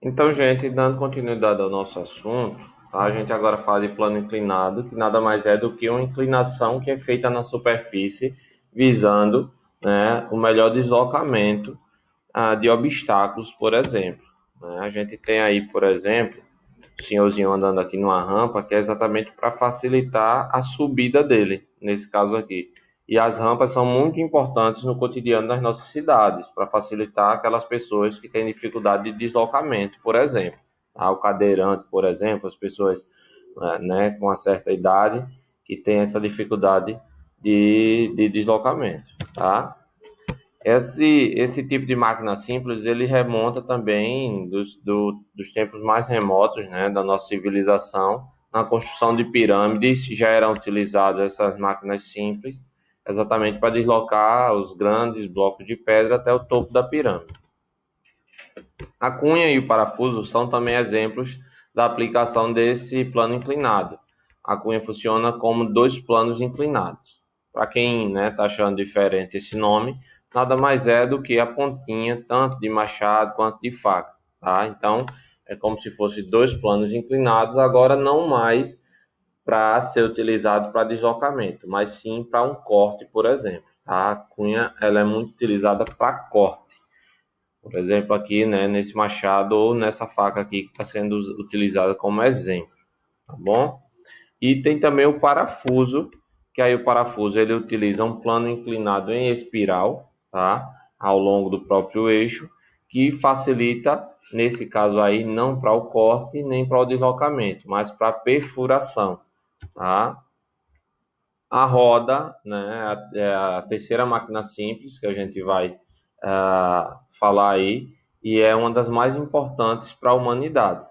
Então, gente, dando continuidade ao nosso assunto, tá? A gente agora fala de plano inclinado, que nada mais é do que uma inclinação que é feita na superfície, visando, né, o melhor deslocamento de obstáculos, por exemplo, né? A gente tem aí, por exemplo, o senhorzinho andando aqui numa rampa, que é exatamente para facilitar a subida dele, nesse caso aqui. E as rampas são muito importantes no cotidiano das nossas cidades, para facilitar aquelas pessoas que têm dificuldade de deslocamento, por exemplo. Tá? O cadeirante, por exemplo, as pessoas né, com uma certa idade que têm essa dificuldade de deslocamento. Tá? Esse tipo de máquina simples, ele remonta também dos tempos mais remotos, né, da nossa civilização. Na construção de pirâmides já eram utilizadas essas máquinas simples, exatamente para deslocar os grandes blocos de pedra até o topo da pirâmide. A cunha e o parafuso são também exemplos da aplicação desse plano inclinado. A cunha funciona como dois planos inclinados. Para quem está achando diferente esse nome, nada mais é do que a pontinha, tanto de machado quanto de faca. Tá? Então, é como se fosse dois planos inclinados, agora não mais para ser utilizado para deslocamento, mas sim para um corte, por exemplo. Tá? A cunha ela é muito utilizada para corte. Por exemplo, aqui, né, nesse machado ou nessa faca aqui que está sendo utilizada como exemplo, tá bom? E tem também o parafuso, que aí o parafuso ele utiliza um plano inclinado em espiral, tá? Ao longo do próprio eixo, que facilita, nesse caso aí, não para o corte nem para o deslocamento, mas para a perfuração, tá? A roda, né, é a terceira máquina simples que a gente vai falar aí, e é uma das mais importantes para a humanidade,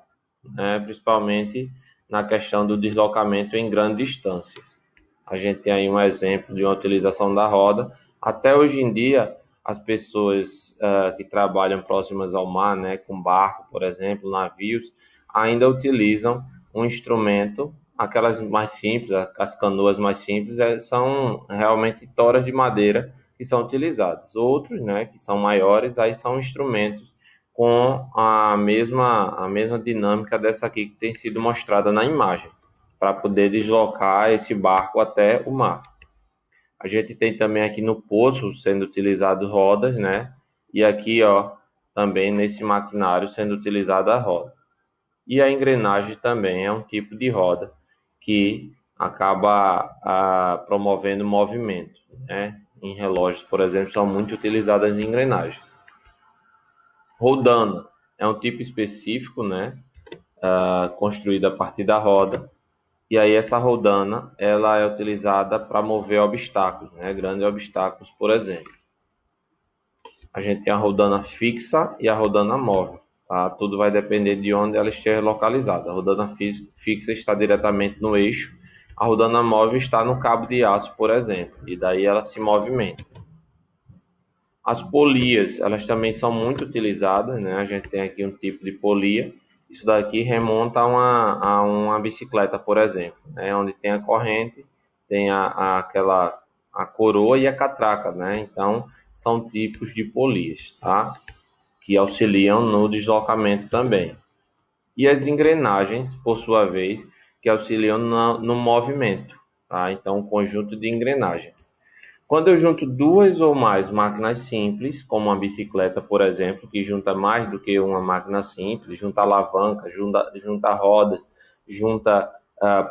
né, principalmente na questão do deslocamento em grandes distâncias. A gente tem aí um exemplo de uma utilização da roda. Até hoje em dia, as pessoas que trabalham próximas ao mar, né, com barco, por exemplo, navios, ainda utilizam um instrumento, aquelas mais simples, as canoas mais simples, são realmente toras de madeira que são utilizadas. Outros, né, que são maiores, aí são instrumentos com a mesma dinâmica dessa aqui que tem sido mostrada na imagem, para poder deslocar esse barco até o mar. A gente tem também aqui no poço sendo utilizado rodas, né? E aqui, ó, também nesse maquinário sendo utilizada a roda. E a engrenagem também é um tipo de roda que acaba promovendo movimento, né? Em relógios, por exemplo, são muito utilizadas engrenagens. Rodana é um tipo específico, né? Construído a partir da roda. E aí essa rodana, ela é utilizada para mover obstáculos, né? Grandes obstáculos, por exemplo. A gente tem a rodana fixa e a rodana móvel. Tá? Tudo vai depender de onde ela esteja localizada. A rodana fixa está diretamente no eixo, a rodana móvel está no cabo de aço, por exemplo, e daí ela se movimenta. As polias, elas também são muito utilizadas, né? A gente tem aqui um tipo de polia. Isso daqui remonta a uma bicicleta, por exemplo, né? Onde tem a corrente, tem a coroa e a catraca, né? Então, são tipos de polias, tá? Que auxiliam no deslocamento também. E as engrenagens, por sua vez, que auxiliam no movimento, tá? Então, um conjunto de engrenagens. Quando eu junto duas ou mais máquinas simples, como uma bicicleta, por exemplo, que junta mais do que uma máquina simples, junta alavanca, junta rodas, junta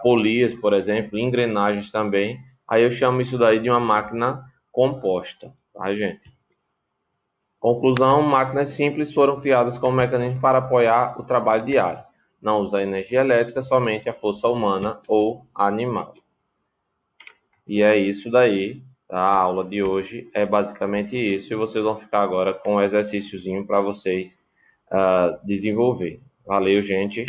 polias, por exemplo, engrenagens também, aí eu chamo isso daí de uma máquina composta, tá, gente? Conclusão, máquinas simples foram criadas como mecanismo para apoiar o trabalho diário. Não usa energia elétrica, somente a força humana ou animal. E é isso daí. A aula de hoje é basicamente isso. E vocês vão ficar agora com um exercíciozinho para vocês desenvolver. Valeu, gente.